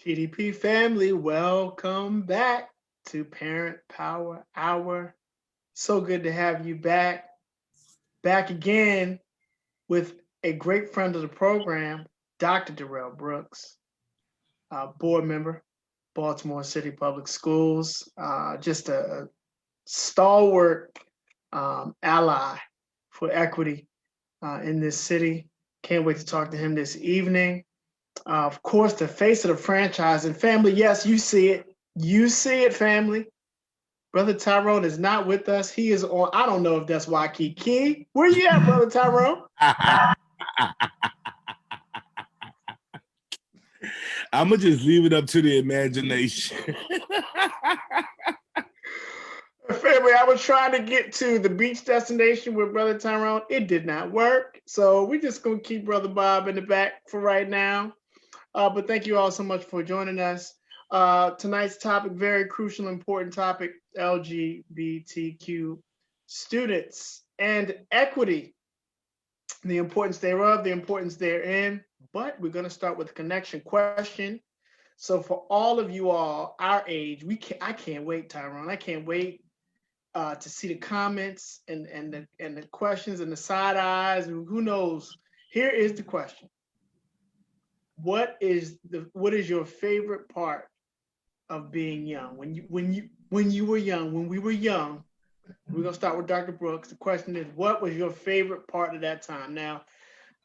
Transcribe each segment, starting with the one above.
TDP family, welcome back to Parent Power Hour. So good to have you back. Back again with a great friend of the program, Dr. Durryle Brooks, board member, Baltimore City Public Schools, just a stalwart ally for equity in this city. Can't wait to talk to him this evening. Of course, the face of the franchise and family. Yes, you see it. You see it, family. Brother Tyrone is not with us. He is on. I don't know if that's Waikiki. Where you at, Brother Tyrone? I'm gonna just leave it up to the imagination. Family, I was trying to get to the beach destination with Brother Tyrone. It did not work. So we're just going to keep Brother Bob in the back for right now. But thank you all so much for joining us. Tonight's topic, very crucial, important topic, LGBTQ students and equity, the importance thereof, the importance therein. But we're going to start with a connection question. So for all of you all our age, I can't wait, Tyrone. I can't wait to see the comments and the questions and the side eyes. Who knows? Here is the question: What is your favorite part of being young? When you were young, when we were young, we're gonna start with Dr. Brooks. The question is, what was your favorite part of that time? Now,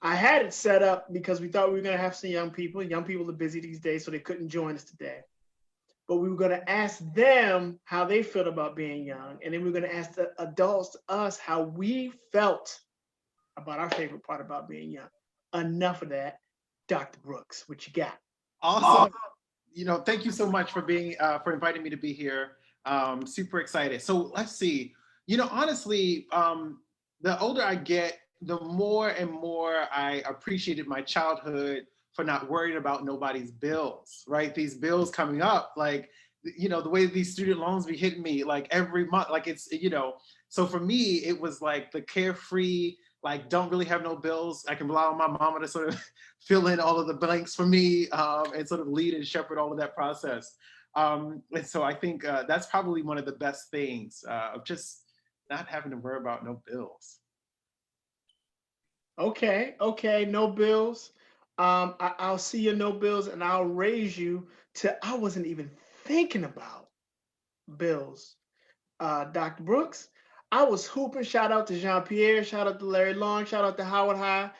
I had it set up because we thought we were gonna have some young people. Young people are busy these days, so they couldn't join us today. But we were going to ask them how they felt about being young. And then we were going to ask the adults, us, how we felt about our favorite part about being young. Enough of that. Dr. Brooks, what you got? Awesome. Thank you so much for for inviting me to be here. Super excited. So let's see. Honestly, the older I get, the more and more I appreciated my childhood for not worrying about nobody's bills, right? These bills coming up, like, the way these student loans be hitting me like every month, like so for me, it was like the carefree, like, don't really have no bills. I can rely on my mama to sort of fill in all of the blanks for me, and sort of lead and shepherd all of that process. And so I think that's probably one of the best things, of just not having to worry about no bills. Okay, no bills. I'll see your no bills and I'll raise you to, I wasn't even thinking about bills. Dr. Brooks, I was hooping. Shout out to Jean-Pierre, shout out to Larry Long, shout out to Howard High,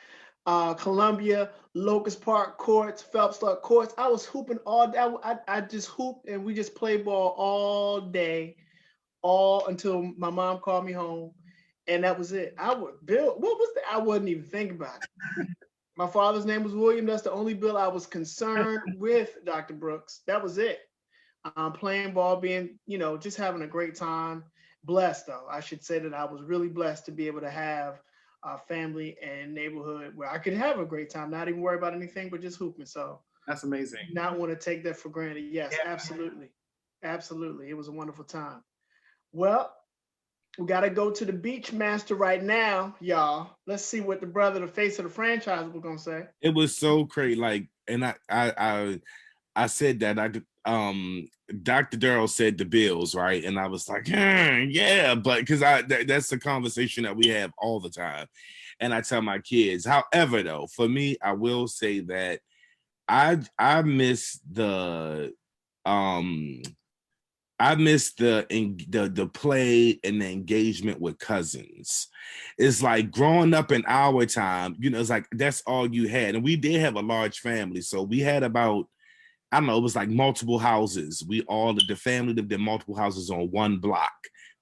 Columbia, Locust Park courts, Phelps Clark courts. I was hooping all day. I just hooped and we just played ball all day, all until my mom called me home. And that was it. What was that? I wasn't even thinking about it. My father's name was William. That's the only bill I was concerned with, Dr. Brooks. That was it. Playing ball, being, just having a great time. Blessed, though. I should say that I was really blessed to be able to have a family and neighborhood where I could have a great time, not even worry about anything, but just hooping. So that's amazing. Not want to take that for granted. Yes, yeah. Absolutely. Absolutely. It was a wonderful time. Well, we got to go to the beach master right now, y'all. Let's see what the brother, the face of the franchise, was gonna say. It was so crazy. Like, and I said that Dr. Durryle said the bills, right? And I was like, yeah, but because that's the conversation that we have all the time. And I tell my kids. However, though, for me, I will say that I miss the play and the engagement with cousins. It's like growing up in our time, it's like that's all you had. And we did have a large family. So we had about, I don't know, it was like multiple houses. The family lived in multiple houses on one block,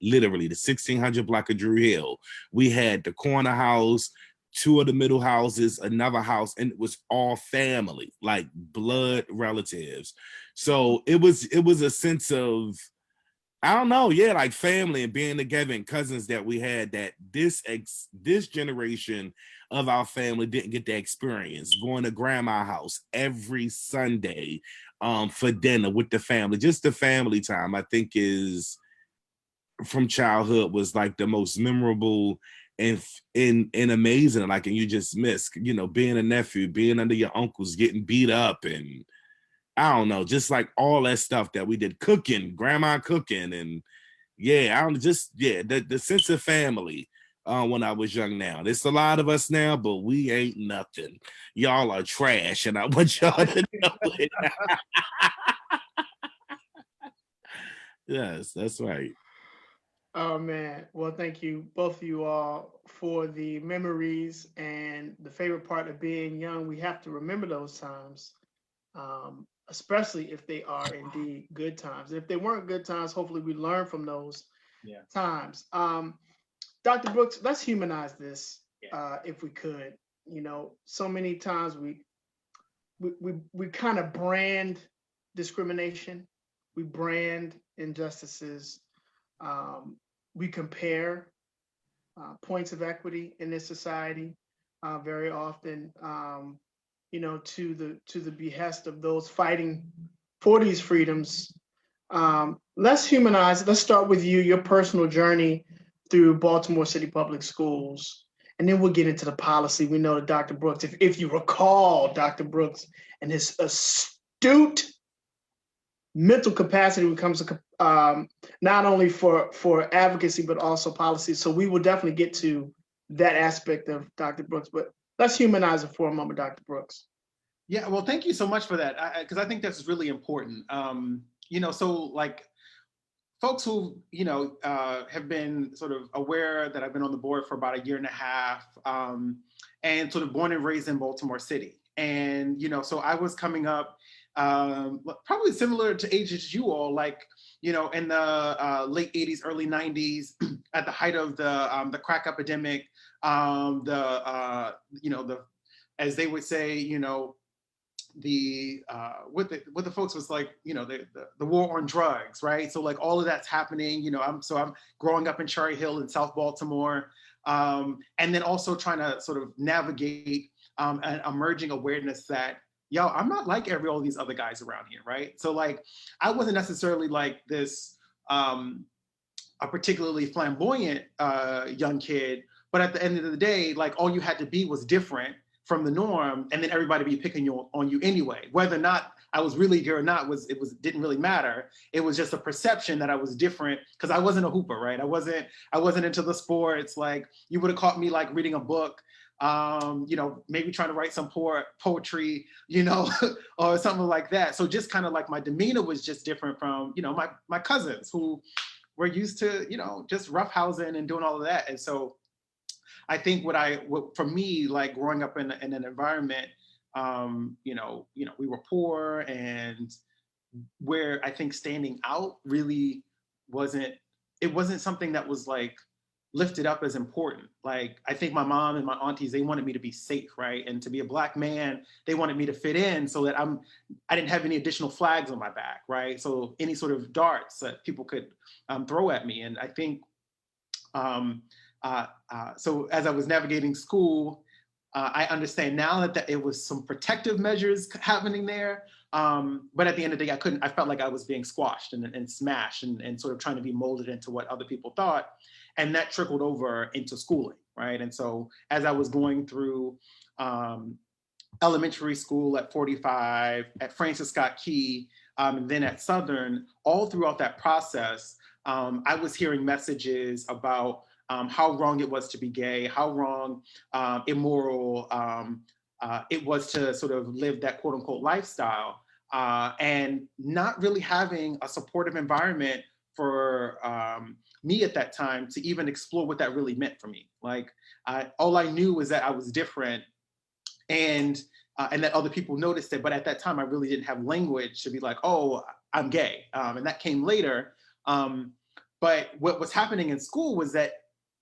literally the 1600 block of Drew Hill. We had the corner house, two of the middle houses, another house, and it was all family, like blood relatives. So it was a sense of, I don't know, yeah, like family and being together and cousins that we had, that this generation of our family didn't get the experience. Going to grandma's house every Sunday for dinner with the family, just the family time, I think is from childhood was like the most memorable and amazing. Like, and you just miss, being a nephew, being under your uncles, getting beat up, and I don't know, just like all that stuff that we did, cooking, grandma cooking, and yeah, I don't just the sense of family. When I was young. Now there's a lot of us now, but we ain't nothing. Y'all are trash, and I want y'all to know it. Yes, that's right. Oh man. Well, thank you, both of you all, for the memories and the favorite part of being young. We have to remember those times, especially if they are indeed good times. If they weren't good times, hopefully we learn from those Yeah. times. Dr. Brooks, let's humanize this, Yeah. if we could. You know, so many times we kind of brand discrimination, we brand injustices, um, we compare points of equity in this society very often, you know, to the behest of those fighting for these freedoms. Let's humanize. Let's start with you, your personal journey through Baltimore City Public Schools, and then we'll get into the policy. We know that Dr. Brooks, if you recall, Dr. Brooks and his astute mental capacity when it comes to not only for advocacy but also policy. So we will definitely get to that aspect of Dr. Brooks. But let's humanize it for a moment, Dr. Brooks. Yeah, well, thank you so much for that, because I think that's really important. You know, so like folks who, you know, have been sort of aware that I've been on the board for about a year and a half, and sort of born and raised in Baltimore City. And, you know, so I was coming up probably similar to ages as you all, like, you know, in the late 80s, early 90s, at the height of the crack epidemic, you know, the, as they would say, you know, the what the folks was like, you know, the war on drugs, right? So like all of that's happening, you know. I'm growing up in Cherry Hill in South Baltimore, and then also trying to sort of navigate an emerging awareness that, yo, I'm not like all these other guys around here, right? So like I wasn't necessarily like this a particularly flamboyant young kid, but at the end of the day, like all you had to be was different from the norm, and then everybody be picking on you anyway. Whether or not I was really here or not didn't really matter. It was just a perception that I was different because I wasn't a hooper, right? I wasn't into the sports. Like you would have caught me like reading a book, you know, maybe trying to write some poetry, you know, or something like that. So just kind of like my demeanor was just different from, you know, my cousins who were used to, you know, just roughhousing and doing all of that. And so I think what for me, like growing up in an environment, you know, we were poor, and where I think standing out really wasn't something that was like lifted up as important. Like I think my mom and my aunties, they wanted me to be safe, right? And to be a Black man, they wanted me to fit in so that I didn't have any additional flags on my back, right? So any sort of darts that people could throw at me. And I think so as I was navigating school, I understand now that it was some protective measures happening there. But at the end of the day, I felt like I was being squashed and smashed and sort of trying to be molded into what other people thought. And that trickled over into schooling, right? And so as I was going through elementary school at 45, at Francis Scott Key, and then at Southern, all throughout that process, I was hearing messages about how wrong it was to be gay, how wrong, immoral it was to sort of live that quote unquote lifestyle, and not really having a supportive environment for me at that time to even explore what that really meant for me. Like all I knew was that I was different, and that other people noticed it. But at that time, I really didn't have language to be like, oh, I'm gay. And that came later. But what was happening in school was that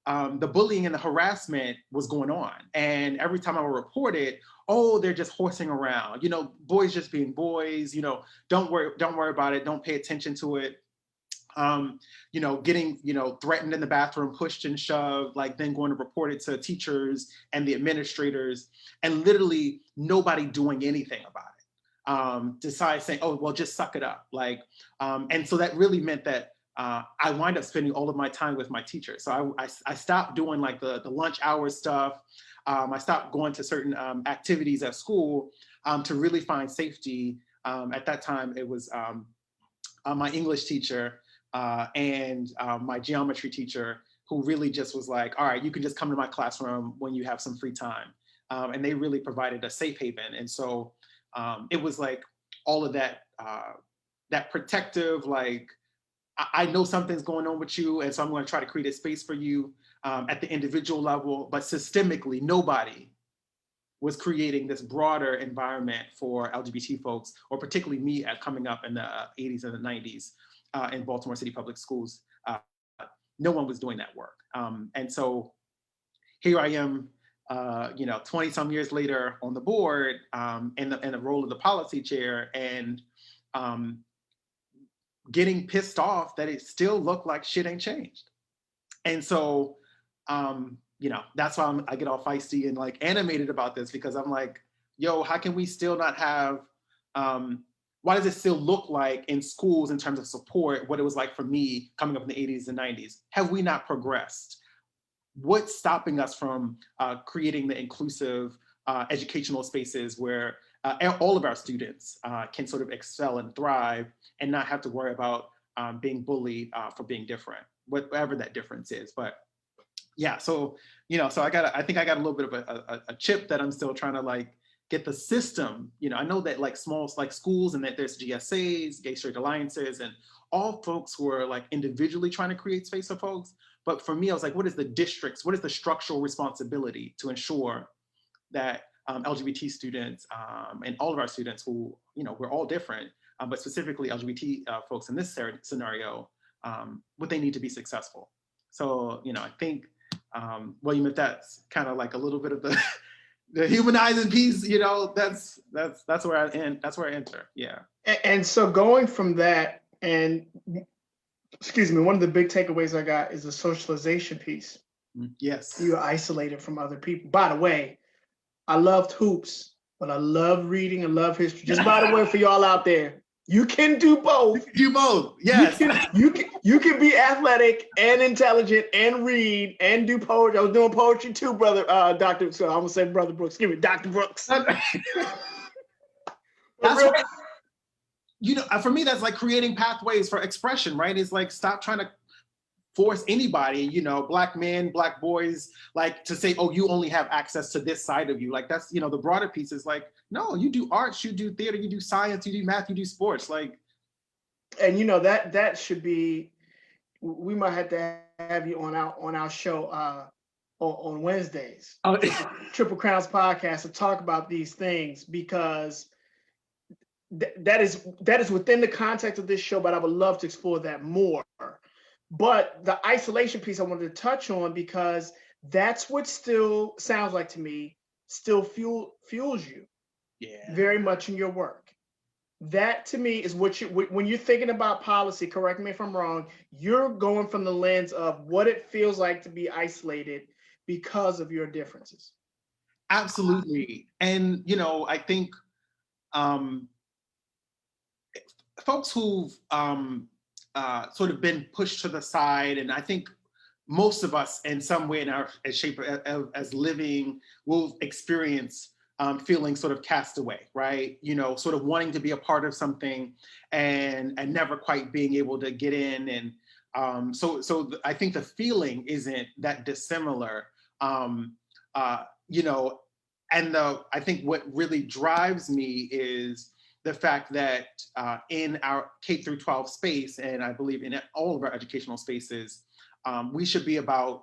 the bullying and the harassment was going on. And every time I would report it, oh, they're just horsing around. You know, boys just being boys, you know, don't worry about it. Don't pay attention to it. You know, getting, you know, threatened in the bathroom, pushed and shoved, like then going to report it to teachers and the administrators, and literally nobody doing anything about it. Decide saying, oh, well, just suck it up. Like, and so that really meant that I wind up spending all of my time with my teacher. So I stopped doing like the lunch hour stuff. I stopped going to certain activities at school to really find safety At that time, it was my English teacher and my geometry teacher, who really just was like, all right, you can just come to my classroom when you have some free time. And they really provided a safe haven. And so it was like all of that, that protective, like, I know something's going on with you, and so I'm going to try to create a space for you at the individual level, but systemically, nobody was creating this broader environment for LGBT folks, or particularly me coming up in the 80s and the 90s in Baltimore City Public Schools. No one was doing that work. And so here I am, 20 some years later on the board in the role of the policy chair, and getting pissed off that it still looked like shit ain't changed. And so, that's why I get all feisty and like animated about this, because I'm like, yo, how can we still not have, why does it still look like in schools in terms of support, what it was like for me coming up in the 80s and 90s? Have we not progressed? What's stopping us from creating the inclusive educational spaces where all of our students can sort of excel and thrive and not have to worry about being bullied for being different, whatever that difference is. But yeah, so, so I think I got a little bit of a chip that I'm still trying to like get the system, I know that like small, like schools, and that there's GSAs, gay straight alliances, and all folks who are like individually trying to create space for folks. But for me, I was like, what is the structural responsibility to ensure that LGBT students and all of our students who, we're all different, but specifically LGBT folks in this scenario, what they need to be successful. So, I think, William, if that's kind of like a little bit of the humanizing piece, that's where I end. That's where I enter. Yeah. And so going from that, and excuse me, one of the big takeaways I got is the socialization piece. Yes. You're isolated from other people. By the way, I loved hoops, but I love reading and love history. Just by the way, for y'all out there, you can do both. You can do both. Yes. You can be athletic and intelligent and read and do poetry. I was doing poetry too, brother. Dr. So I'm gonna say Brother Brooks. Give me Dr. Brooks. That's right. For me, that's like creating pathways for expression, right? It's like, stop trying to force anybody, Black men, Black boys, like to say, oh, you only have access to this side of you. Like that's, the broader piece is like, no, you do arts, you do theater, you do science, you do math, you do sports. Like, and that should be, we might have to have you on our show on Wednesdays, Triple Crowns podcast, to talk about these things, because that is within the context of this show, but I would love to explore that more. But the isolation piece I wanted to touch on, because that's what still sounds like to me still fuels you very much in your work. That to me is what when you're thinking about policy, correct me if I'm wrong, you're going from the lens of what it feels like to be isolated because of your differences. Absolutely. And, I think folks who've sort of been pushed to the side, and I think most of us in some way in our shape as living will experience feeling sort of cast away, right? Sort of wanting to be a part of something and never quite being able to get in. And so I think the feeling isn't that dissimilar, and I think what really drives me is the fact that in our K through 12 space, and I believe in all of our educational spaces, we should be about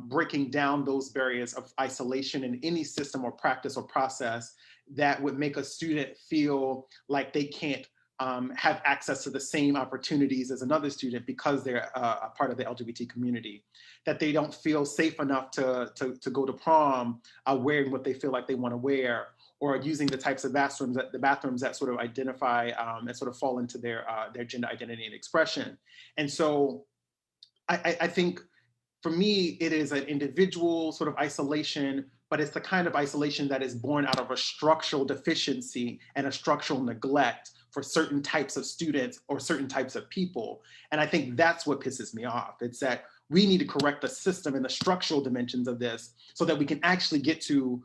breaking down those barriers of isolation in any system or practice or process that would make a student feel like they can't have access to the same opportunities as another student because they're a part of the LGBT community, that they don't feel safe enough to go to prom wearing what they feel like they want to wear, or using the types of bathrooms that sort of identify and sort of fall into their gender identity and expression. And so I think for me, it is an individual sort of isolation, but it's the kind of isolation that is born out of a structural deficiency and a structural neglect for certain types of students or certain types of people. And I think that's what pisses me off. It's that we need to correct the system and the structural dimensions of this so that we can actually get to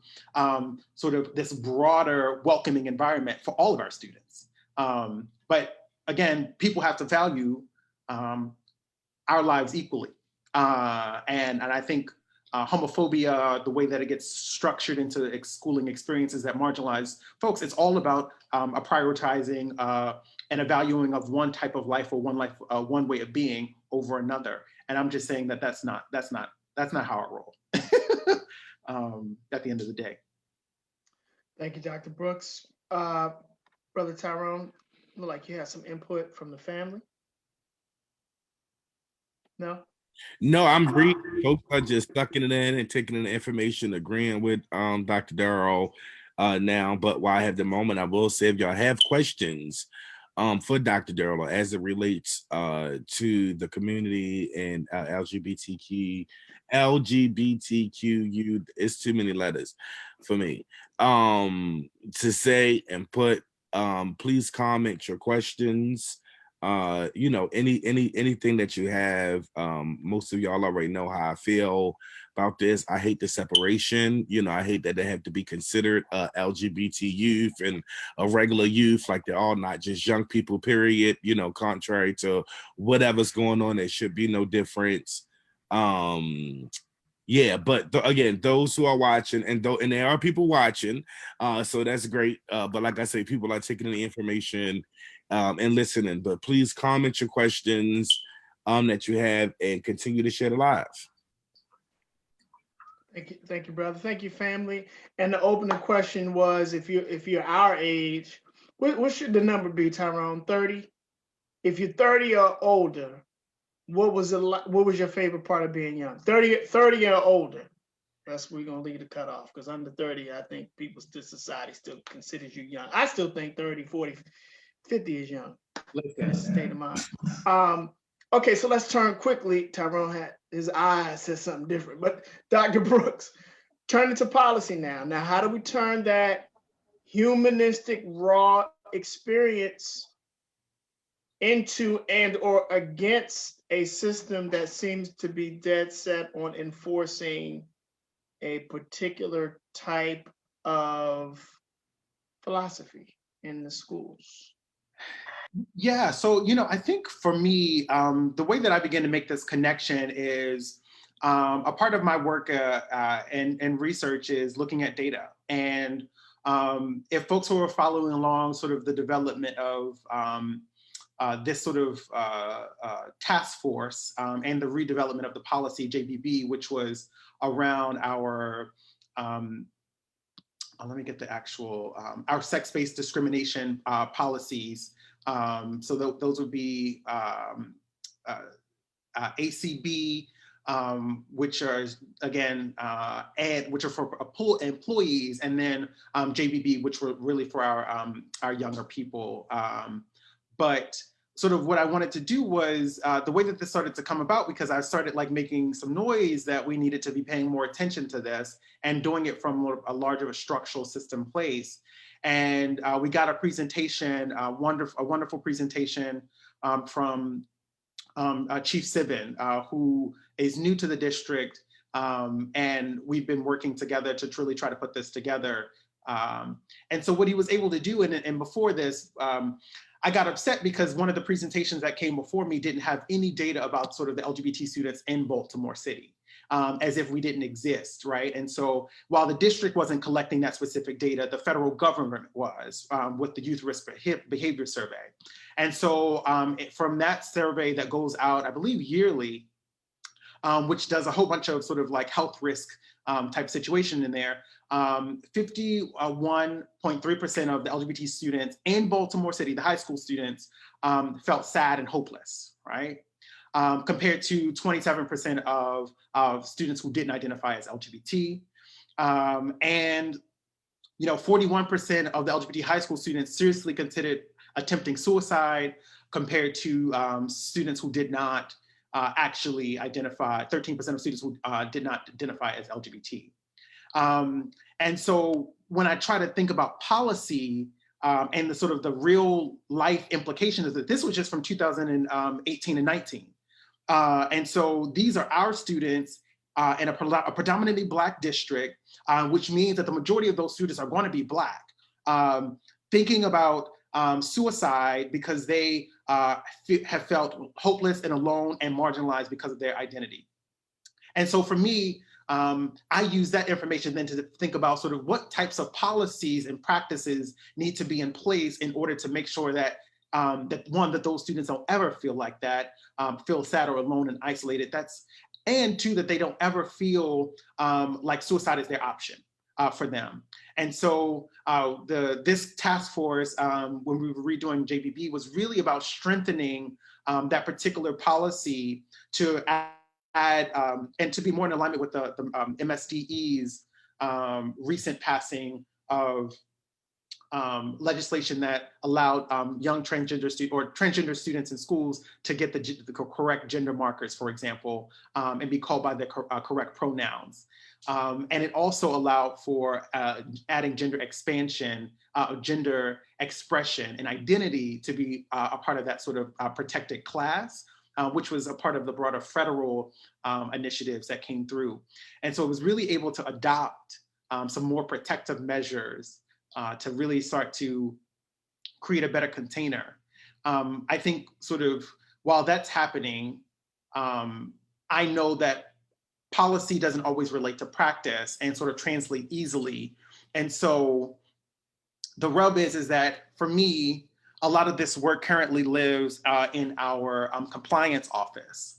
sort of this broader welcoming environment for all of our students. But again, people have to value our lives equally. And I think homophobia, the way that it gets structured into schooling experiences that marginalize folks, it's all about a prioritizing and a valuing of one type of life or one way of being over another. And I'm just saying that that's not how I roll. At the end of the day. Thank you, Dr. Brooks. Brother Tyrone, look like you have some input from the family. No? No, I'm reading. Folks are just sucking it in and taking in the information, agreeing with Dr. Durryle now. But while I have the moment, I will say if y'all have questions for Dr. Durryle as it relates to the community and LGBTQ, it's too many letters for me to say and put. Please comment your questions. Anything that you have. Most of y'all already know how I feel about this. I hate the separation. I hate that they have to be considered LGBT youth and a regular youth, like they're all not just young people, period. Contrary to whatever's going on, there should be no difference. Yeah, but again, those who are watching, and there are people watching, so that's great. But like I say, people are taking in the information and listening. But please comment your questions that you have and continue to share the live. Thank you, brother. Thank you, family. And the opening question was, if you're our age, what should the number be, Tyrone? 30? If you're 30 or older, what was your favorite part of being young? 30 or older. That's where we're gonna leave the cutoff, because under 30, I think society still considers you young. I still think 30, 40, 50 is young. That's a state of mind. Okay, so let's turn quickly. Tyrone had his eyes said something different, but Dr. Brooks, turn into policy now. Now, how do we turn that humanistic, raw experience into and or against a system that seems to be dead set on enforcing a particular type of philosophy in the schools? Yeah, so I think for me, the way that I begin to make this connection is a part of my work and research is looking at data. And if folks who are following along sort of the development of this sort of task force and the redevelopment of the policy JBB, which was around our let me get the actual our sex-based discrimination policies. So those would be ACB, which are again which are for employees, and then JBB, which were really for our younger people. But sort of what I wanted to do was the way that this started to come about, because I started making some noise that we needed to be paying more attention to this and doing it from a larger structural system place. And we got a presentation, a wonderful presentation from Chief Sivan, who is new to the district. And we've been working together to truly try to put this together. And so what he was able to do, and before this, I got upset because one of the presentations that came before me didn't have any data about sort of the LGBT students in Baltimore City, as if we didn't exist, right? And so while the district wasn't collecting that specific data, the federal government was with the Youth Risk Behavior Survey. And so from that survey that goes out, I believe yearly, which does a whole bunch of sort of health risk type situation in there, 51.3% of the LGBT students in Baltimore City, the high school students, felt sad and hopeless, right? Compared to 27% of students who didn't identify as LGBT. And 41% of the LGBT high school students seriously considered attempting suicide, compared to students who did not actually identify, 13% of students who did not identify as LGBT. And so when I try to think about policy and the sort of the real life implications of it, this was just from 2018 and 19. And so these are our students in a predominantly Black district, which means that the majority of those students are going to be Black. Thinking about suicide because they have felt hopeless and alone and marginalized because of their identity. And so for me, I use that information then to think about sort of what types of policies and practices need to be in place in order to make sure that that those students don't ever feel like that, feel sad or alone and isolated. And two, that they don't ever feel like suicide is their option for them. And so this task force, when we were redoing JBB, was really about strengthening that particular policy to add and to be more in alignment with the MSDE's recent passing of legislation that allowed young transgender students in schools to get the correct gender markers, for example, and be called by the correct pronouns. And it also allowed for adding gender expansion, gender expression and identity to be a part of that sort of protected class, which was a part of the broader federal initiatives that came through. And so it was really able to adopt some more protective measures to really start to create a better container. I think sort of while that's happening, I know that policy doesn't always relate to practice and sort of translate easily. And so the rub is that for me, a lot of this work currently lives in our compliance office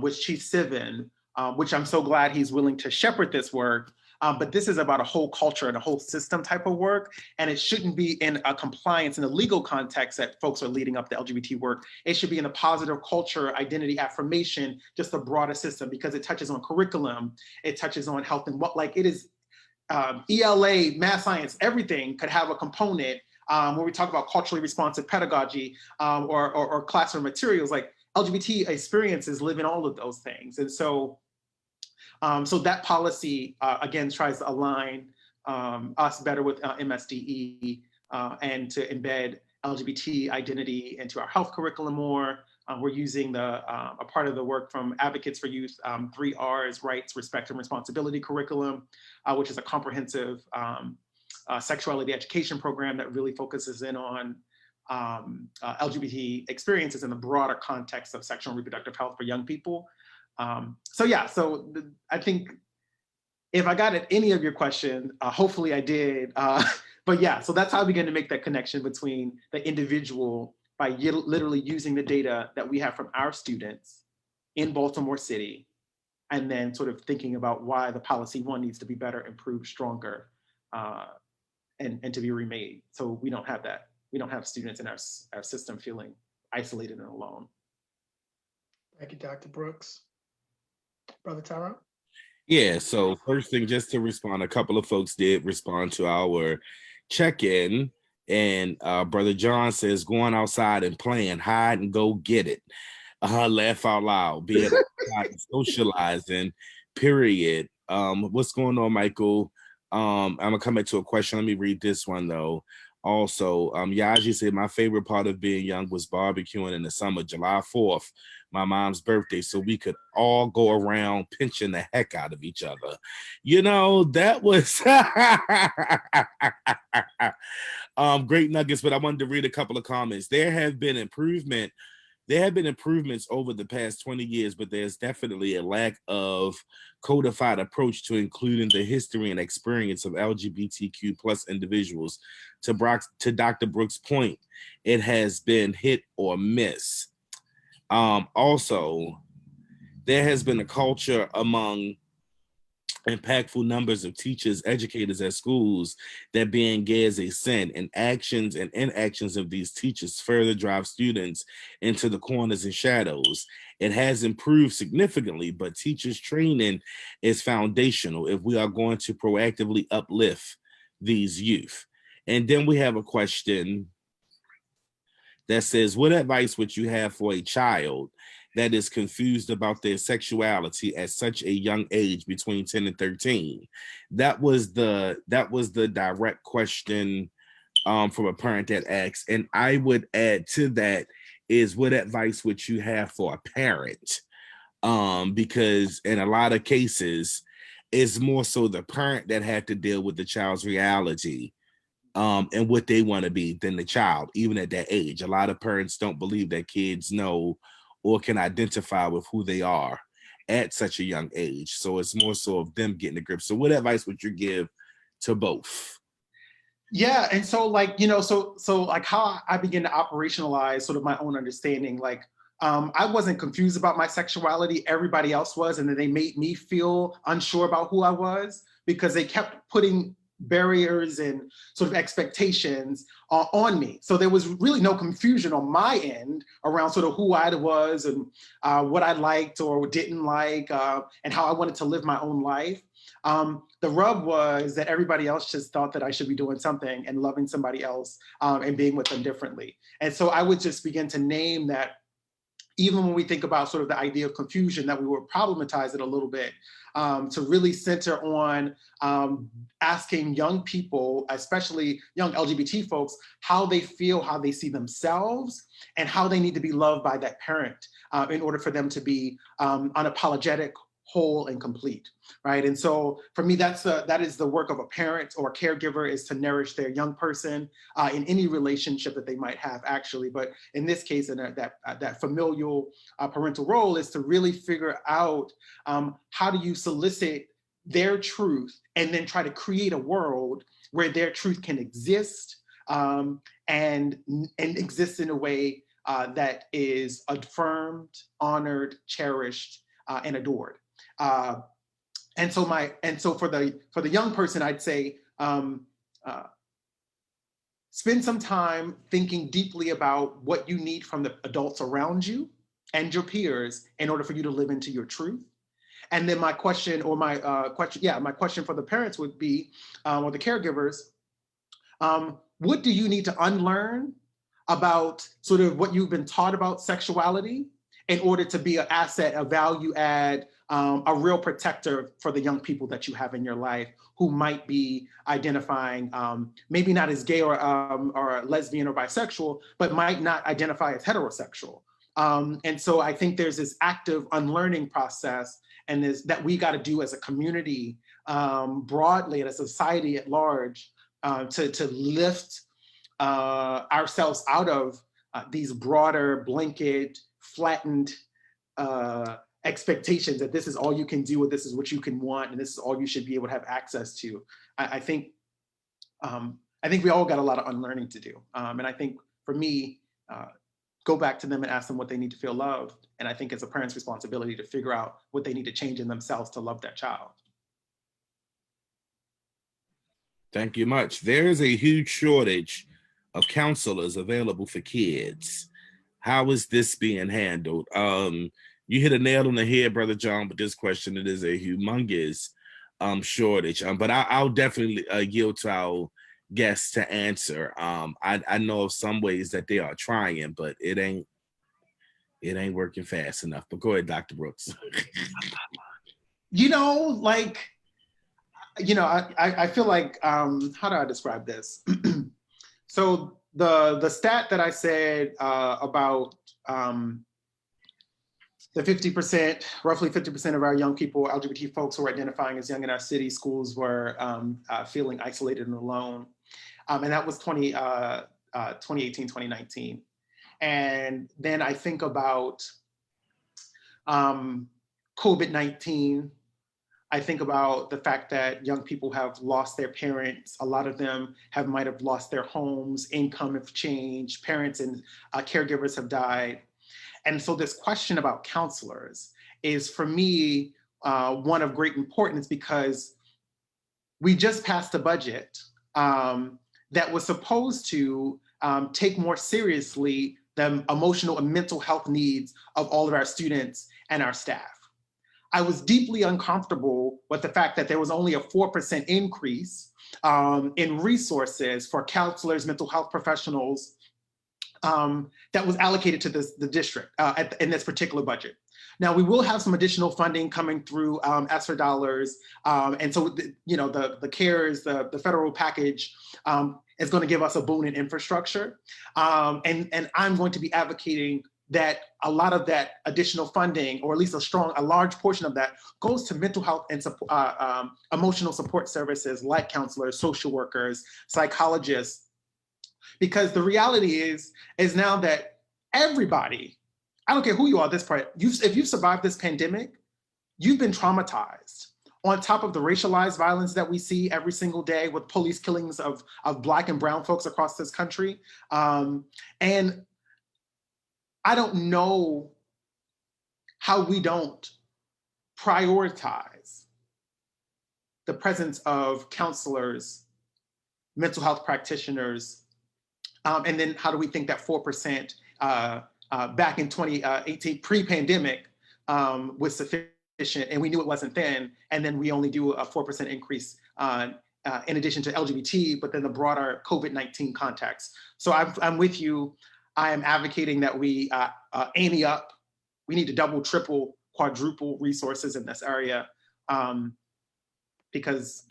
with Chief Sivan, which I'm so glad he's willing to shepherd this work. But this is about a whole culture and a whole system type of work. And it shouldn't be in a compliance in a legal context that folks are leading up the LGBT work. It should be in a positive culture, identity affirmation, just a broader system, because it touches on curriculum, it touches on health and what, like it is ELA, math science, everything could have a component when we talk about culturally responsive pedagogy or classroom materials, like LGBT experiences live in all of those things. And so so that policy, again, tries to align us better with MSDE and to embed LGBT identity into our health curriculum more. We're using a part of the work from Advocates for Youth, 3 R's, Rights, Respect, and Responsibility curriculum, which is a comprehensive sexuality education program that really focuses in on LGBT experiences in the broader context of sexual and reproductive health for young people. So yeah, so I think if I got at any of your question, hopefully I did. But yeah, so that's how I begin to make that connection between the individual by literally using the data that we have from our students in Baltimore City, and then sort of thinking about why the policy one needs to be better, improved, stronger, and to be remade. So we don't have that. We don't have students in our system feeling isolated and alone. Thank you, Dr. Brooks. Brother Tyrone? Yeah, so first thing, just to respond, a couple of folks did respond to our check-in, and Brother John says, going outside and playing hide and go get it. Laugh out loud, being outside and socializing, period. What's going on, Michael? I'm gonna come back to a question. Let me read this one though. Also, Yaji said, my favorite part of being young was barbecuing in the summer, July 4th, my mom's birthday, so we could all go around pinching the heck out of each other. You know, that was great nuggets, but I wanted to read a couple of comments. There have been improvements over the past 20 years, but there's definitely a lack of codified approach to including the history and experience of LGBTQ plus individuals. To Dr. Brooks' point, it has been hit or miss. Also, there has been a culture among impactful numbers of teachers, educators at schools that being gay is a sin, and actions and inactions of these teachers further drive students into the corners and shadows. It has improved significantly, but teachers training is foundational if we are going to proactively uplift these youth. And then we have a question that says, what advice would you have for a child that is confused about their sexuality at such a young age, between 10 and 13? That was the direct question from a parent that asked. And I would add to that is, what advice would you have for a parent? Because in a lot of cases, it's more so the parent that had to deal with the child's reality and what they want to be than the child, even at that age. A lot of parents don't believe that kids know or can identify with who they are at such a young age. So it's more so of them getting a grip. So what advice would you give to both? Yeah, and so like, you know, so like how I begin to operationalize sort of my own understanding, like I wasn't confused about my sexuality, everybody else was, and then they made me feel unsure about who I was because they kept putting barriers and sort of expectations on me. So there was really no confusion on my end around sort of who I was and what I liked or didn't like, and how I wanted to live my own life. The rub was that everybody else just thought that I should be doing something and loving somebody else, and being with them differently. And so I would just begin to name that, even when we think about sort of the idea of confusion, that we would problematize it a little bit, to really center on asking young people, especially young LGBT folks, how they feel, how they see themselves, and how they need to be loved by that parent in order for them to be unapologetic, whole, and complete, right? And so for me, that is the work of a parent or a caregiver, is to nourish their young person in any relationship that they might have, actually. But in this case, in that familial parental role is to really figure out how do you solicit their truth and then try to create a world where their truth can exist, and exist in a way that is affirmed, honored, cherished, and adored. And so for the young person, I'd say spend some time thinking deeply about what you need from the adults around you and your peers in order for you to live into your truth. And then my question for the parents would be, or the caregivers, what do you need to unlearn about sort of what you've been taught about sexuality in order to be an asset, a value add, a real protector for the young people that you have in your life who might be identifying maybe not as gay or lesbian or bisexual, but might not identify as heterosexual. And so I think there's this active unlearning process and that we got to do as a community, broadly, and a society at large, to lift ourselves out of these broader blanket, flattened expectations that this is all you can do, or this is what you can want, and this is all you should be able to have access to. I think we all got a lot of unlearning to do, and I think for me, go back to them and ask them what they need to feel loved. And I think it's a parent's responsibility to figure out what they need to change in themselves to love that child. Thank you much. There is a huge shortage of counselors available for kids. How is this being handled? You hit a nail on the head, Brother John, with this question. It is a humongous shortage. But I'll definitely yield to our guests to answer. I know of some ways that they are trying, but it ain't working fast enough. But go ahead, Dr. Brooks. I feel like, how do I describe this? So the stat that I said about the 50%, roughly 50% of our young people, LGBT folks who are identifying as young in our city schools were feeling isolated and alone. And that was 2018, 2019. And then I think about COVID-19. I think about the fact that young people have lost their parents. A lot of them might have lost their homes, income have changed, parents and caregivers have died. And so this question about counselors is, for me, one of great importance, because we just passed a budget that was supposed to take more seriously the emotional and mental health needs of all of our students and our staff. I was deeply uncomfortable with the fact that there was only a 4% increase in resources for counselors, mental health professionals, that was allocated to the district in this particular budget. Now, we will have some additional funding coming through ESSER dollars. And so, the CARES, the federal package, is going to give us a boon in infrastructure. And I'm going to be advocating that a lot of that additional funding, or at least a large portion of that, goes to mental health and emotional support services like counselors, social workers, psychologists. Because the reality is now that everybody, I don't care who you are at this point, if you've survived this pandemic, you've been traumatized. On top of the racialized violence that we see every single day with police killings of Black and brown folks across this country. And I don't know how we don't prioritize the presence of counselors, mental health practitioners, and then how do we think that 4% back in 2018, pre-pandemic, was sufficient, and we knew it wasn't then, and then we only do a 4% increase in addition to LGBT, but then the broader COVID-19 context. So I'm with you. I am advocating that we ante up. We need to double, triple, quadruple resources in this area, because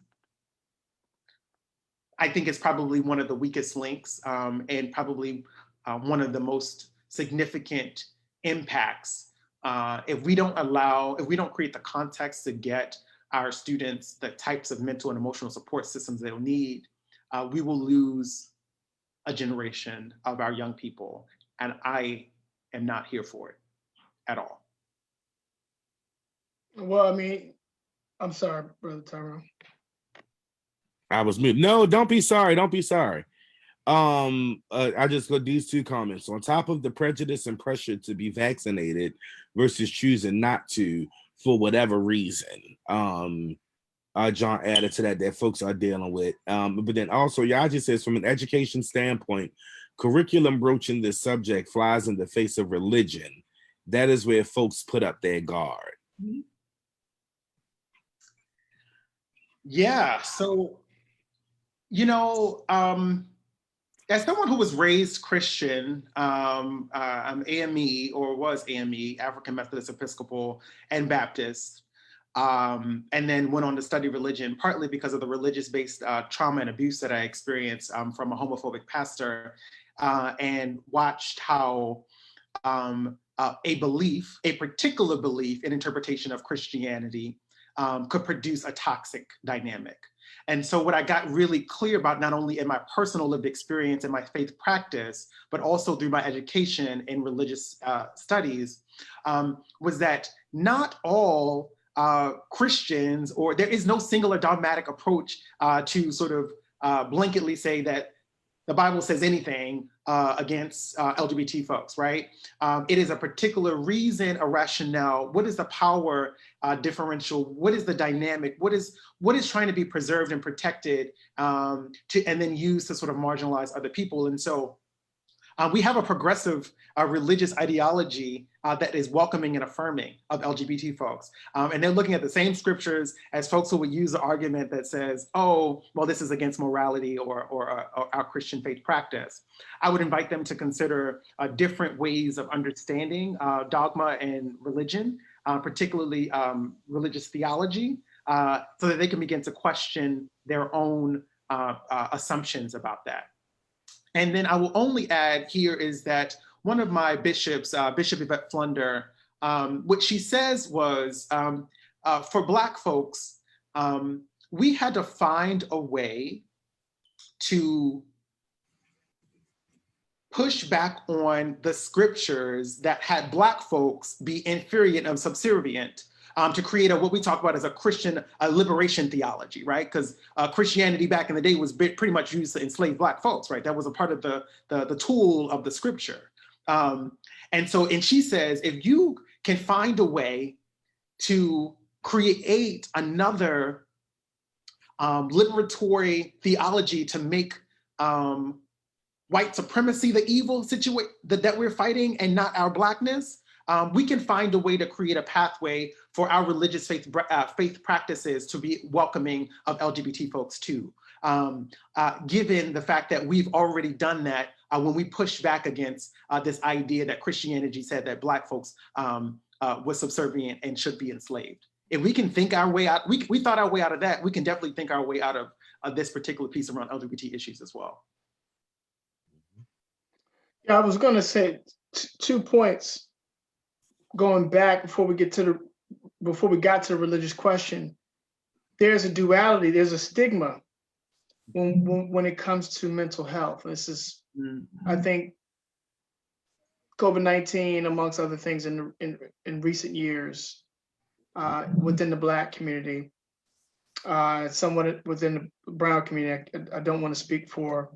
I think it's probably one of the weakest links, and probably one of the most significant impacts. If we don't create the context to get our students the types of mental and emotional support systems they'll need, we will lose a generation of our young people. And I am not here for it at all. Well, I mean, I'm sorry, Brother Tyrone. I was muted. No, don't be sorry. Don't be sorry. I just got these two comments. On top of the prejudice and pressure to be vaccinated versus choosing not to for whatever reason, John added to that folks are dealing with. But then also, Yaji says, from an education standpoint, curriculum broaching this subject flies in the face of religion. That is where folks put up their guard. Yeah, so, you know, as someone who was raised Christian, I'm AME, or was AME, African Methodist Episcopal and Baptist, and then went on to study religion, partly because of the religious-based trauma and abuse that I experienced from a homophobic pastor, and watched how a particular belief and interpretation of Christianity could produce a toxic dynamic. And so what I got really clear about, not only in my personal lived experience and my faith practice, but also through my education in religious studies, was that not all Christians, or there is no singular dogmatic approach to sort of blanketly say that the Bible says anything against LGBT folks, right? It is a particular reason, a rationale. What is the power differential? What is the dynamic? What is trying to be preserved and protected, and then used to sort of marginalize other people? And so we have a progressive religious ideology that is welcoming and affirming of LGBT folks. And they're looking at the same scriptures as folks who would use the argument that says, oh, well, this is against morality or our Christian faith practice. I would invite them to consider different ways of understanding dogma and religion, particularly religious theology, so that they can begin to question their own assumptions about that. And then I will only add here is that one of my bishops, Bishop Yvette Flunder, what she says was, for Black folks, we had to find a way to push back on the scriptures that had Black folks be inferior and subservient, to create what we talk about as a Christian liberation theology, right? Because Christianity back in the day was pretty much used to enslave Black folks, right? That was a part of the tool of the scripture. And she says, if you can find a way to create another liberatory theology to make white supremacy the evil situation that we're fighting and not our Blackness, we can find a way to create a pathway for our religious faith practices to be welcoming of LGBT folks too. Given the fact that we've already done that when we pushed back against this idea that Christianity said that Black folks was subservient and should be enslaved. If we can think our way out, we thought our way out of that, we can definitely think our way out of this particular piece around LGBT issues as well. I was going to say 2 points going back before we got to the religious question. There's a duality, there's a stigma when it comes to mental health. This is, I think, COVID-19, amongst other things, in recent years, within the Black community, somewhat within the Brown community. I don't want to speak for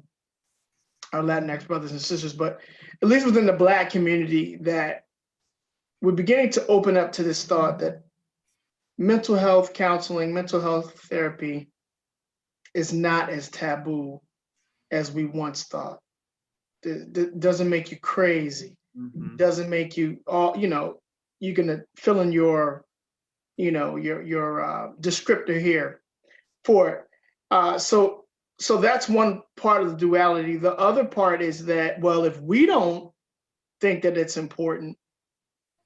our Latinx brothers and sisters, but at least within the Black community, that we're beginning to open up to this thought that mental health counseling, mental health therapy is not as taboo as we once thought. It doesn't make you crazy. Doesn't make you you're gonna fill in your descriptor here for it. So that's one part of the duality. The other part is that, well, if we don't think that it's important,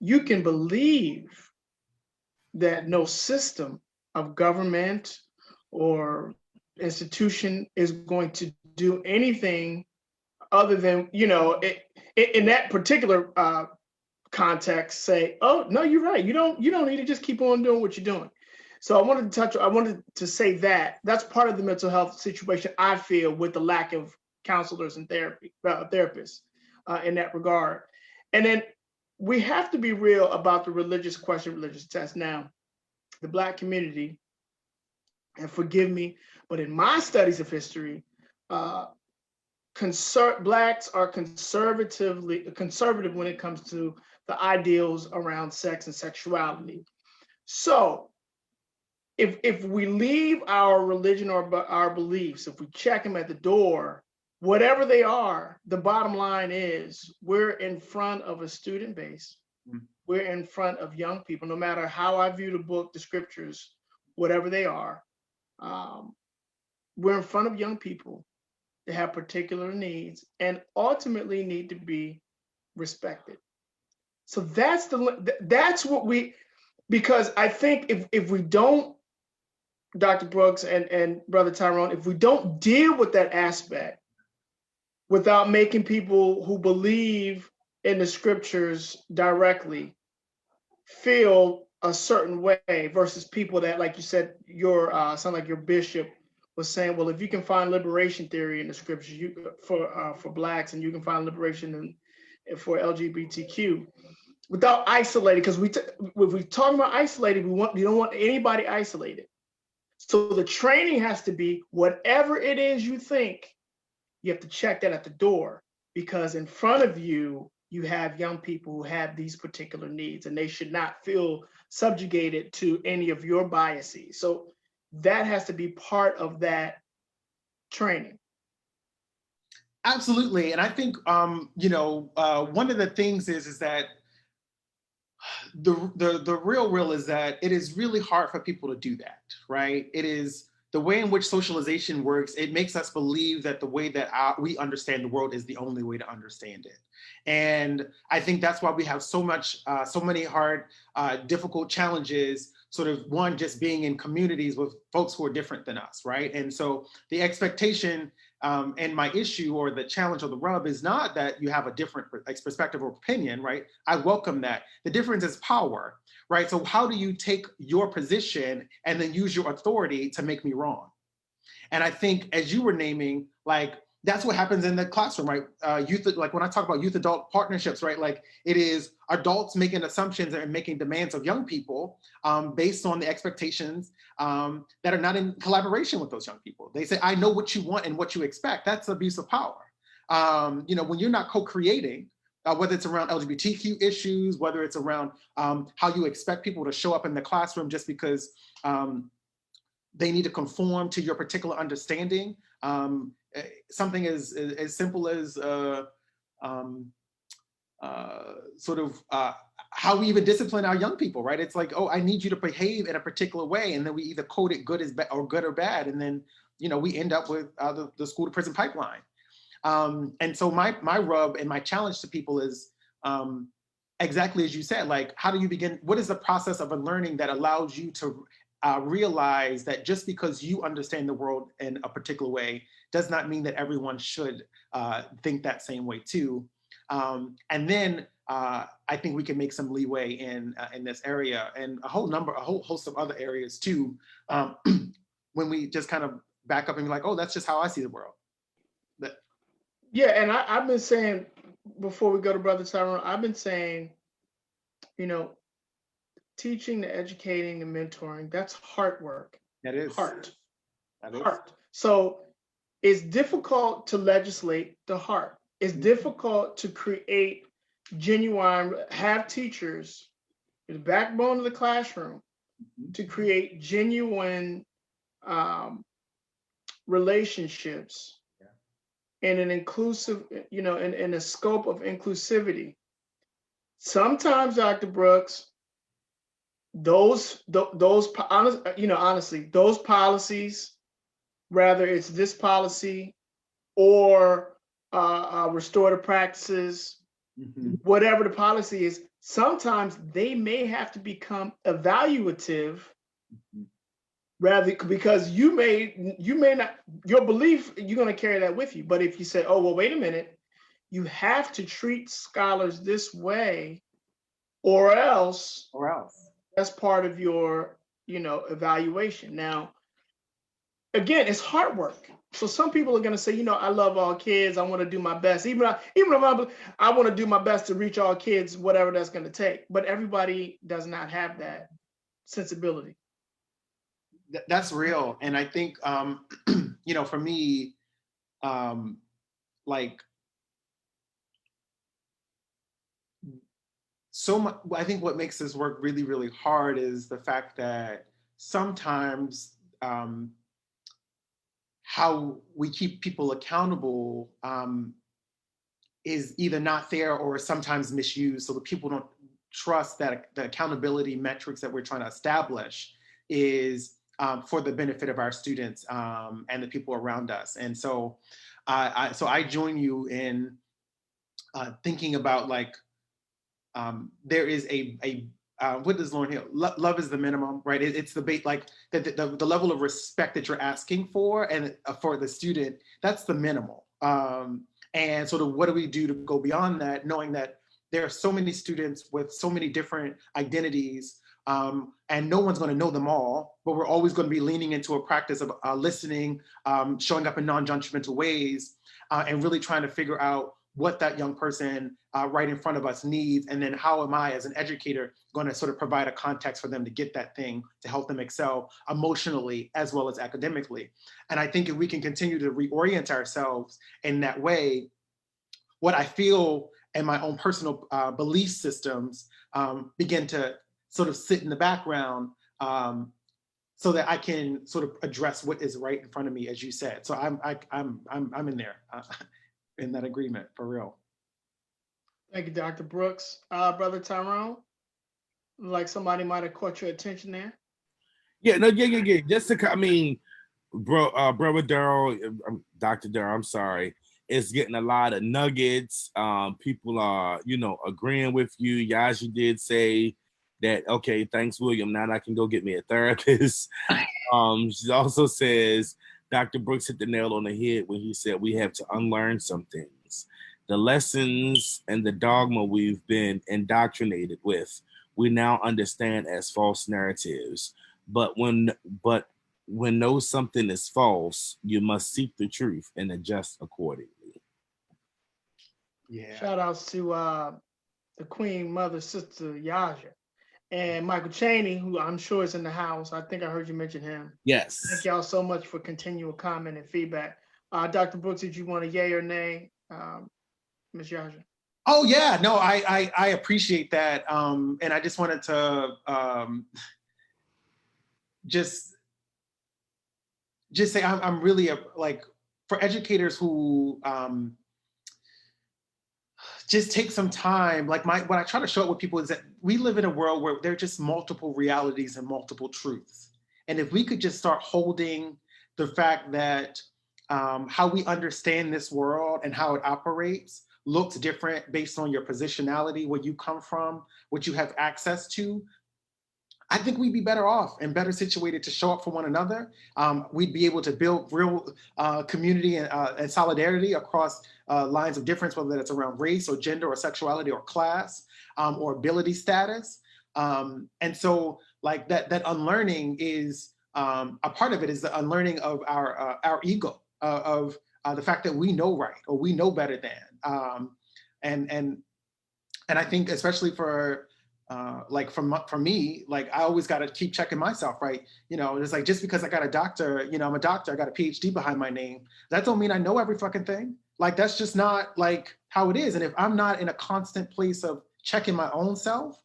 you can believe that no system of government or institution is going to do anything other than, in that particular context, say, oh, no, you're right. You don't need to just keep on doing what you're doing. So I wanted to say that that's part of the mental health situation, I feel, with the lack of counselors and therapists in that regard. And then we have to be real about the religious question, religious test. Now, the Black community, and forgive me, but in my studies of history, Blacks are conservative when it comes to the ideals around sex and sexuality. So if we leave our religion or our beliefs, if we check them at the door, whatever they are, the bottom line is we're in front of a student base. We're in front of young people, no matter how I view the book, the scriptures, whatever they are. We're in front of young people that have particular needs and ultimately need to be respected. So that's what because I think if we don't, Dr. Brooks and Brother Tyrone, if we don't deal with that aspect without making people who believe in the scriptures directly feel a certain way versus people that, like you said, sound like your bishop was saying, well, if you can find liberation theory in the scriptures for Blacks, and you can find liberation for LGBTQ, without isolating, because if we talk about isolated, we don't want anybody isolated. So the training has to be whatever it is you think, you have to check that at the door, because in front of you, you have young people who have these particular needs, and they should not feel subjugated to any of your biases. So that has to be part of that training. Absolutely. And I think, one of the things is that the real is that it is really hard for people to do that, right? It is the way in which socialization works. It makes us believe that the way that we understand the world is the only way to understand it. And I think that's why we have so many hard, difficult challenges, sort of just being in communities with folks who are different than us, right? And so the expectation and my issue or the challenge or the rub is not that you have a different perspective or opinion, right? I welcome that. The difference is power, right? So how do you take your position and then use your authority to make me wrong? And I think, as you were naming, like, that's what happens in the classroom, right? Like when I talk about youth adult partnerships, right? Like, it is adults making assumptions and making demands of young people based on the expectations that are not in collaboration with those young people. They say, I know what you want and what you expect. That's abuse of power. When you're not co-creating, whether it's around LGBTQ issues, whether it's around how you expect people to show up in the classroom just because they need to conform to your particular understanding. Something as simple as how we even discipline our young people, right? It's like, oh, I need you to behave in a particular way, and then we either code it good or bad, and then we end up with the school to prison pipeline. And so my rub and my challenge to people is exactly as you said, like, how do you begin? What is the process of a learning that allows you to realize that just because you understand the world in a particular way does not mean that everyone should think that same way too. And then I think we can make some leeway in this area and a whole host of other areas too. When we just kind of back up and be like, oh, that's just how I see the world. But, yeah, and I've been saying before we go to Brother Tyrone, I've been saying, you know, teaching, the educating, the mentoring, that's heart work. that is Heart. that is. Heart. So it's difficult to legislate the heart. It's difficult to create genuine, have teachers, the backbone of the classroom, to create genuine relationships in an inclusive, you know, in a scope of inclusivity. Sometimes, Dr. Brooks, honestly, those policies, whether it's this policy or restorative practices, whatever the policy is, sometimes they may have to become evaluative, rather, because you may not, your belief, you're going to carry that with you. But if you say, oh, well, wait a minute, you have to treat scholars this way, or else that's part of your, you know, evaluation. Now, again, it's hard work. So some people are going to say, you know, I love all kids. I want to do my best. Even if I want to do my best to reach all kids, whatever that's going to take. But everybody does not have that sensibility. That's real. And I think, you know, for me, like, so much, I think what makes this work really, really hard is the fact that sometimes how we keep people accountable is either not there or sometimes misused, so that people don't trust that the accountability metrics that we're trying to establish is for the benefit of our students and the people around us. And so I join you in thinking about, like, there is what does Lauren Hill? Love is the minimum, right? It's the like the level of respect that you're asking for, and for the student, that's the minimal. And sort of what do we do to go beyond that, knowing that there are so many students with so many different identities, and no one's going to know them all, but we're always going to be leaning into a practice of listening, showing up in non-judgmental ways, and really trying to figure out what that young person right in front of us needs, and then how am I as an educator going to sort of provide a context for them to get that thing to help them excel emotionally as well as academically. And I think if we can continue to reorient ourselves in that way, what I feel and my own personal belief systems begin to sort of sit in the background, so that I can sort of address what is right in front of me, as you said. So I'm in there. In that agreement, for real. Thank you, Dr. Brooks. Brother Tyrone, like somebody might have caught your attention there. Yeah, no, yeah. Just to, I mean, brother Durryle, Dr. Durryle, I'm sorry, is getting a lot of nuggets. People are, you know, agreeing with you. Yaji did say that, okay, thanks, William. Now I can go get me a therapist. She also says, Dr. Brooks hit the nail on the head when he said we have to unlearn some things. The lessons and the dogma we've been indoctrinated with, we now understand as false narratives. But when know something is false, you must seek the truth and adjust accordingly. Yeah. Shout outs to the Queen Mother, Sister Yaja. And Michael Chaney, who I'm sure is in the house. I think I heard you mention him. Yes. Thank y'all so much for continual comment and feedback. Dr. Brooks, did you want a yay or nay, Ms. Yaja? Oh yeah, no, I appreciate that. And I just wanted to just say I'm really like, for educators who just take some time. Like what I try to show up with people is that we live in a world where there are just multiple realities and multiple truths. And if we could just start holding the fact that how we understand this world and how it operates looks different based on your positionality, where you come from, what you have access to, I think we'd be better off and better situated to show up for one another. We'd be able to build real community and solidarity across lines of difference, whether that's around race or gender or sexuality or class or ability status. And so like that unlearning is a part of it is the unlearning of our ego, of the fact that we know right or we know better than. And I think especially for like for me, like I always got to keep checking myself, right? You know, it's like just because I got a doctor, you know, I'm a doctor, I got a PhD behind my name, that don't mean I know every fucking thing. Like that's just not like how it is. And if I'm not in a constant place of checking my own self,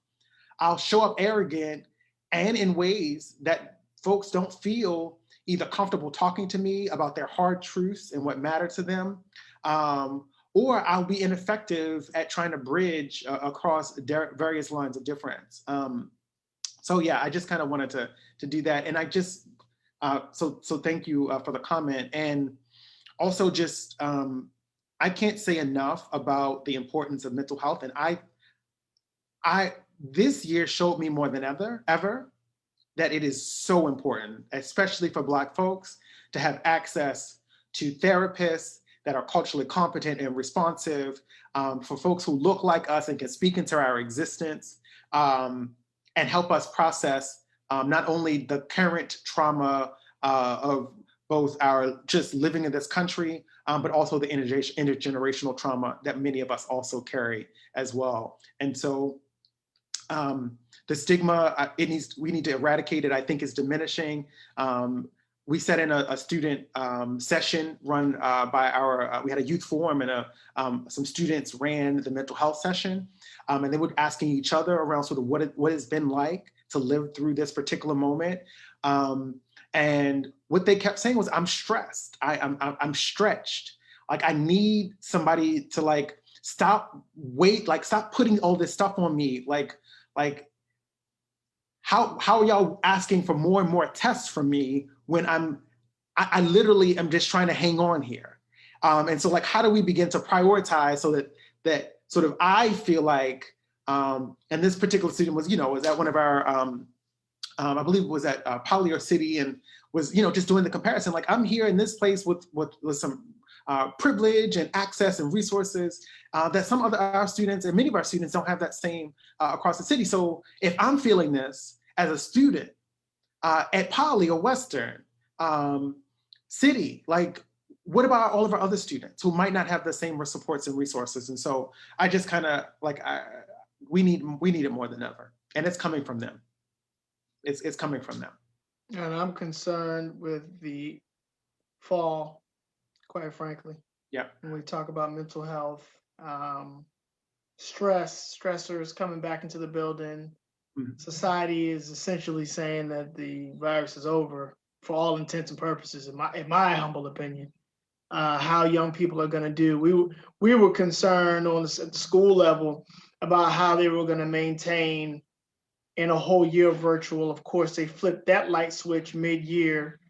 I'll show up arrogant and in ways that folks don't feel either comfortable talking to me about their hard truths and what matter to them, or I'll be ineffective at trying to bridge across various lines of difference. So yeah, I just kind of wanted to do that. And I just, so thank you for the comment. And also just, I can't say enough about the importance of mental health. And this year showed me more than ever that it is so important, especially for Black folks, to have access to therapists that are culturally competent and responsive, for folks who look like us and can speak into our existence, and help us process not only the current trauma of both our just living in this country, but also the intergenerational trauma that many of us also carry as well. And so the stigma, we need to eradicate it, I think is diminishing. We sat in a student session run by our, we had a youth forum and some students ran the mental health session. And they were asking each other around sort of what it's been like to live through this particular moment. And what they kept saying was, I'm stressed, I'm stretched. Like I need somebody to like, stop putting all this stuff on me. Like how are y'all asking for more and more tests from me when I literally am just trying to hang on here? And so like, how do we begin to prioritize so that sort of, I feel like, and this particular student was at one of our, I believe it was at Poly or City, and was, just doing the comparison. Like I'm here in this place with some privilege and access and resources that some other our students and many of our students don't have that same across the city. So if I'm feeling this as a student at Poly or Western City, like what about all of our other students who might not have the same supports and resources? And so I just kind of like, we need it more than ever, and it's coming from them. It's coming from them. And I'm concerned with the fall, quite frankly. Yeah. When we talk about mental health, stressors coming back into the building. Mm-hmm. Society is essentially saying that the virus is over for all intents and purposes, in my humble opinion. How young people are going to do. We were concerned at the school level about how they were going to maintain in a whole year virtual. Of course, they flipped that light switch mid-year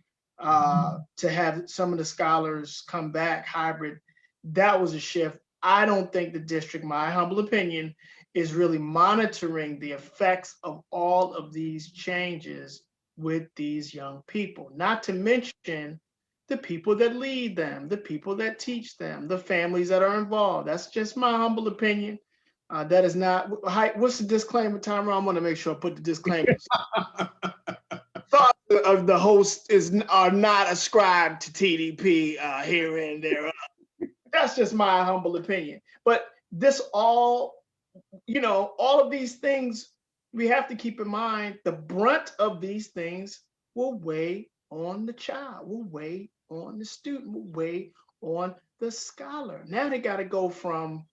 to have some of the scholars come back hybrid. That was a shift. I don't think the district, my humble opinion, is really monitoring the effects of all of these changes with these young people, not to mention the people that lead them, the people that teach them, the families that are involved. That's just my humble opinion. That is not, what's the disclaimer, Tyra? I'm gonna make sure I put the disclaimers. Thoughts of the host are not ascribed to TDP here and there. That's just my humble opinion. But this all of these things, we have to keep in mind the brunt of these things will weigh on the child, will weigh on the student, will weigh on the scholar. Now they got to go from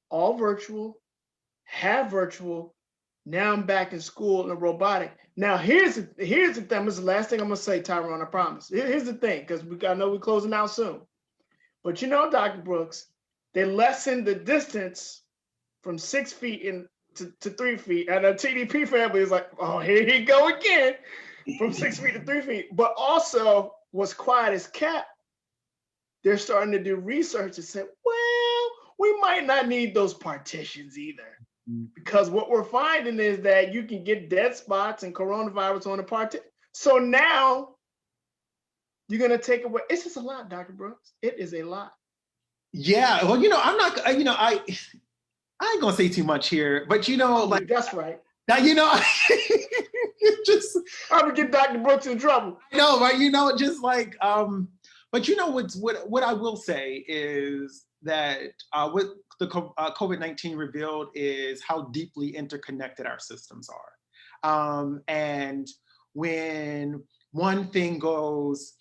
all virtual, have virtual. Now I'm back in school in a robotic. Now here's the thing. This is the last thing I'm gonna say, Tyrone. I promise. Here's the thing, because I know we're closing out soon. But Dr. Brooks, they lessened the distance from 6 feet to 3 feet, and the TDP family is like, oh, here he go again, from 6 feet to 3 feet. But also, what's quiet as kept, they're starting to do research and say, well, we might not need those partitions either. Because what we're finding is that you can get dead spots and coronavirus on the part. So now you're going to take away. It's just a lot, Dr. Brooks. It is a lot. Yeah. Well, I'm not, I ain't gonna say too much here, but like that's right. Now just I would get Dr. Brooks in trouble. I know, right? Just like but what I will say is that what the COVID-19 revealed is how deeply interconnected our systems are. And when one thing goes,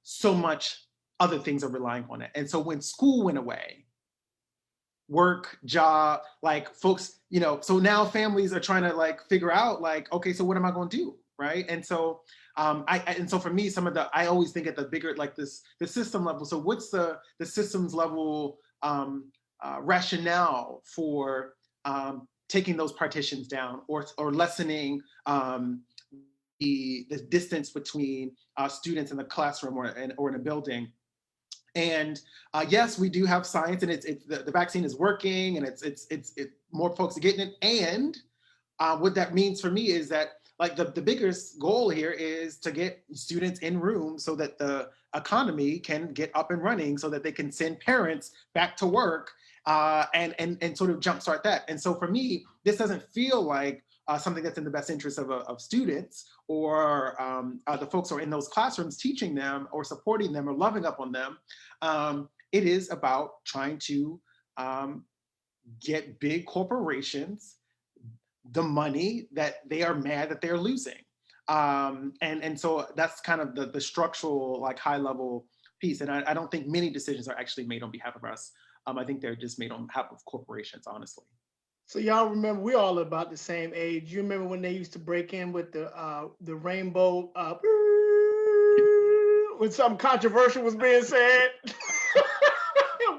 so much other things are relying on it. And so when school went away, work, job, like folks, so now families are trying to like figure out like, okay, so what am I going to do? Right. And so and so for me, I always think at the bigger, like the system level. So what's the systems level rationale for taking those partitions down or lessening the distance between students in the classroom or in a building? And yes, we do have science, and it's the vaccine is working, and it's more folks are getting it. And what that means for me is that like the biggest goal here is to get students in rooms so that the economy can get up and running, so that they can send parents back to work and sort of jumpstart that. And so for me, this doesn't feel like something that's in the best interest of students or the folks who are in those classrooms teaching them or supporting them or loving up on them. It is about trying to get big corporations the money that they are mad that they're losing. And so that's kind of the structural, like high level piece. And I don't think many decisions are actually made on behalf of us. I think they're just made on behalf of corporations, honestly. So y'all remember, we all about the same age. You remember when they used to break in with the rainbow when something controversial was being said?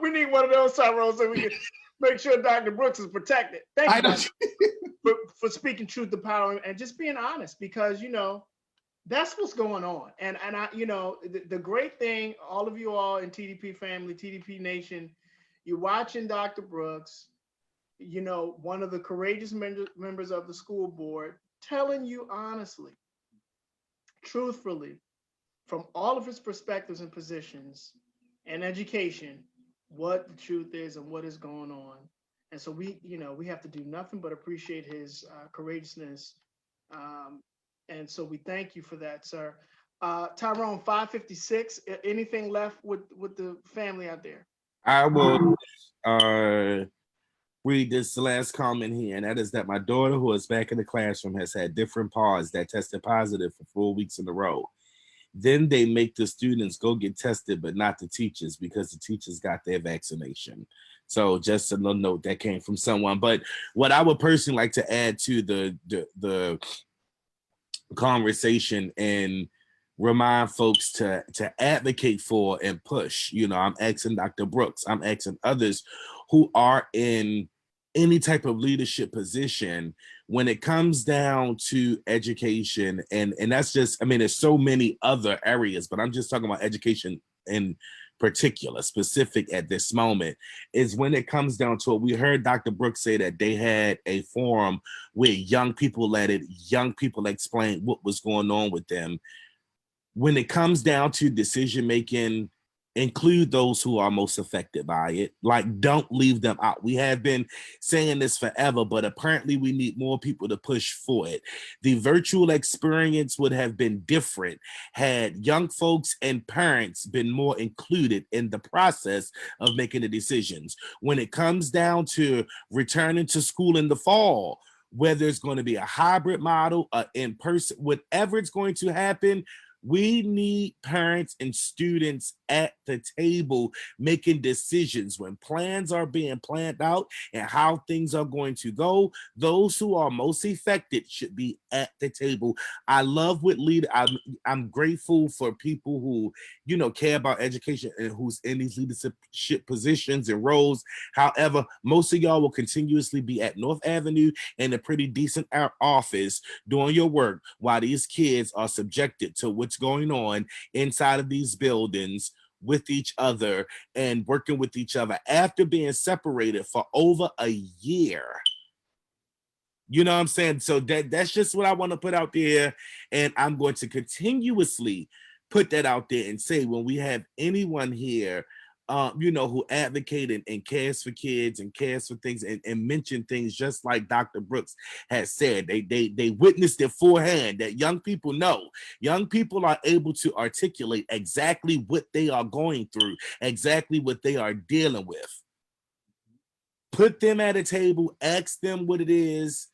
We need one of those, Tyrone, so we can make sure Dr. Brooks is protected. Thank you for speaking truth to power and just being honest, because that's what's going on. And I, the great thing, all of you all in TDP family, TDP Nation, you're watching Dr. Brooks, one of the courageous members of the school board, telling you honestly, truthfully, from all of his perspectives and positions and education, what the truth is and what is going on. And so we have to do nothing but appreciate his courageousness. And so we thank you for that, sir. Tyrone, 5:56, anything left with the family out there? I will read this last comment here, and that is that my daughter, who is back in the classroom, has had different pods that tested positive for 4 weeks in a row. Then they make the students go get tested, but not the teachers, because the teachers got their vaccination. So just a little note that came from someone. But what I would personally like to add to the conversation and remind folks to advocate for and push. I'm asking Dr. Brooks, I'm asking others who are in any type of leadership position when it comes down to education. And that's just, there's so many other areas, but I'm just talking about education in particular, specific at this moment, is when it comes down to it. We heard Dr. Brooks say that they had a forum where young people young people explain what was going on with them. When it comes down to decision making, include those who are most affected by it. Like, don't leave them out. We have been saying this forever, but apparently we need more people to push for it. The virtual experience would have been different had young folks and parents been more included in the process of making the decisions. When it comes down to returning to school in the fall, whether it's going to be a hybrid model, in person, whatever it's going to happen, we need parents and students at the table making decisions when plans are being planned out and how things are going to go. Those who are most affected should be at the table. I love what I'm grateful for people who, care about education and who's in these leadership positions and roles. However, most of y'all will continuously be at North Avenue in a pretty decent office doing your work while these kids are subjected to what's going on inside of these buildings with each other and working with each other after being separated for over a year. You know what I'm saying? So that's just what I want to put out there. And I'm going to continuously put that out there and say, when we have anyone here, who advocate and cares for kids and cares for things and mention things just like Dr. Brooks has said. They witnessed it forehand that young people know. Young people are able to articulate exactly what they are going through, exactly what they are dealing with. Put them at a table, ask them what it is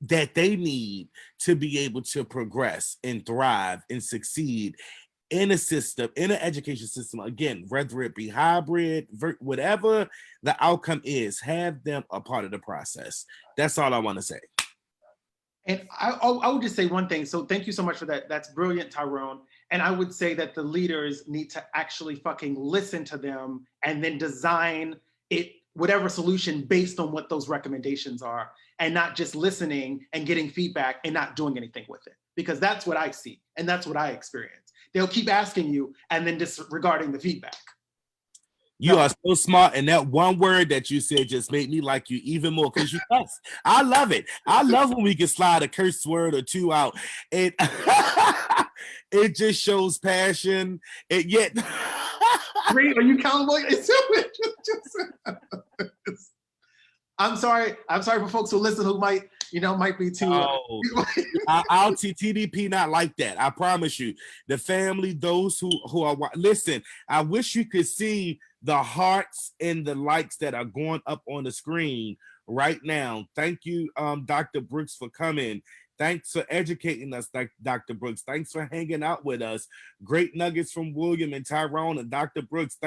that they need to be able to progress and thrive and succeed in a system, in an education system. Again, whether it be hybrid, whatever the outcome is, have them a part of the process. That's all I want to say. And I would just say one thing. So thank you so much for that. That's brilliant, Tyrone. And I would say that the leaders need to actually fucking listen to them and then design it, whatever solution based on what those recommendations are, and not just listening and getting feedback and not doing anything with it. Because that's what I see and that's what I experience. They'll keep asking you and then disregarding the feedback. You are so smart, and that one word that you said just made me like you even more, because you cuss. I love it. I love when we can slide a curse word or two out. It it just shows passion. And yet, Reed, are you accountable? I'm sorry for folks who listen who might be too. I'll TDP not like that. I promise you. The family, those who are listen. I wish you could see the hearts and the likes that are going up on the screen right now. Thank you, Dr. Brooks, for coming. Thanks for educating us, Dr. Brooks. Thanks for hanging out with us. Great nuggets from William and Tyrone and Dr. Brooks.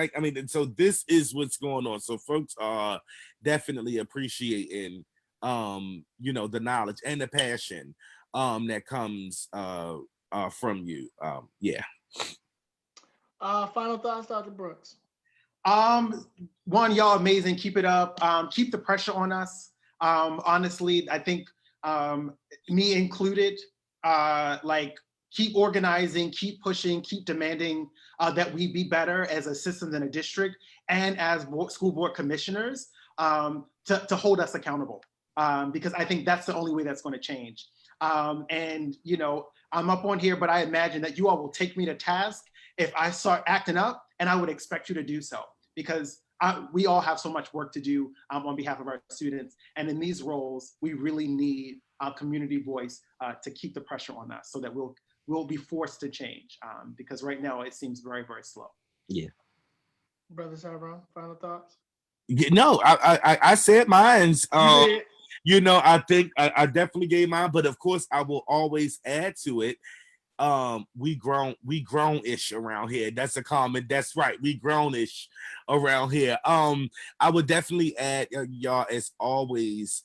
So this is what's going on. So folks are definitely appreciating, the knowledge and the passion that comes from you. Yeah. Final thoughts, Dr. Brooks. One, y'all amazing. Keep it up. Keep the pressure on us. Honestly, I think me included, keep organizing, keep pushing, keep demanding that we be better as a system and a district and as school board commissioners to hold us accountable. Because I think that's the only way that's going to change. And I'm up on here, but I imagine that you all will take me to task if I start acting up, and I would expect you to do so, because we all have so much work to do on behalf of our students. And in these roles, we really need our community voice to keep the pressure on us so that we'll be forced to change, because right now it seems very, very slow. Yeah. Brother Tyrone, final thoughts? No, I said mine's. I think I definitely gave mine, but of course I will always add to it. We grown-ish around here. That's a comment. That's right. We grown-ish around here. I would definitely add, y'all, as always,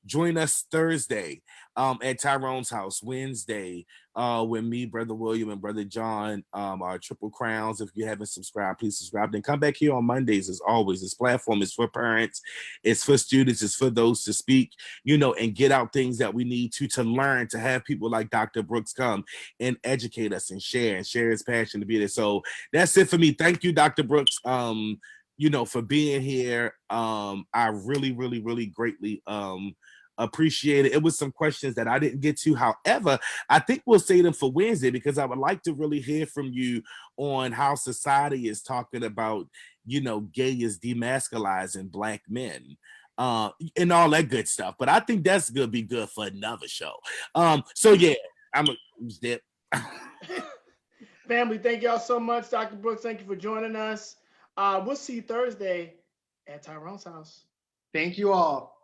join us Thursday at Tyrone's house, Wednesday, with me, Brother William, and Brother John, our Triple Crowns. If you haven't subscribed, please subscribe. Then come back here on Mondays, as always. This platform is for parents, it's for students, it's for those to speak, and get out things that we need to learn, to have people like Dr. Brooks come and educate us and share his passion to be there. So that's it for me. Thank you, Dr. Brooks, for being here. I really, really, really greatly appreciate it. It was some questions that I didn't get to. However, I think we'll save them for Wednesday, because I would like to really hear from you on how society is talking about, gay is demasculizing Black men. And all that good stuff. But I think that's gonna be good for another show. So yeah, I'm a dip. Family, thank y'all so much. Dr. Brooks, thank you for joining us. We'll see you Thursday at Tyrone's house. Thank you all.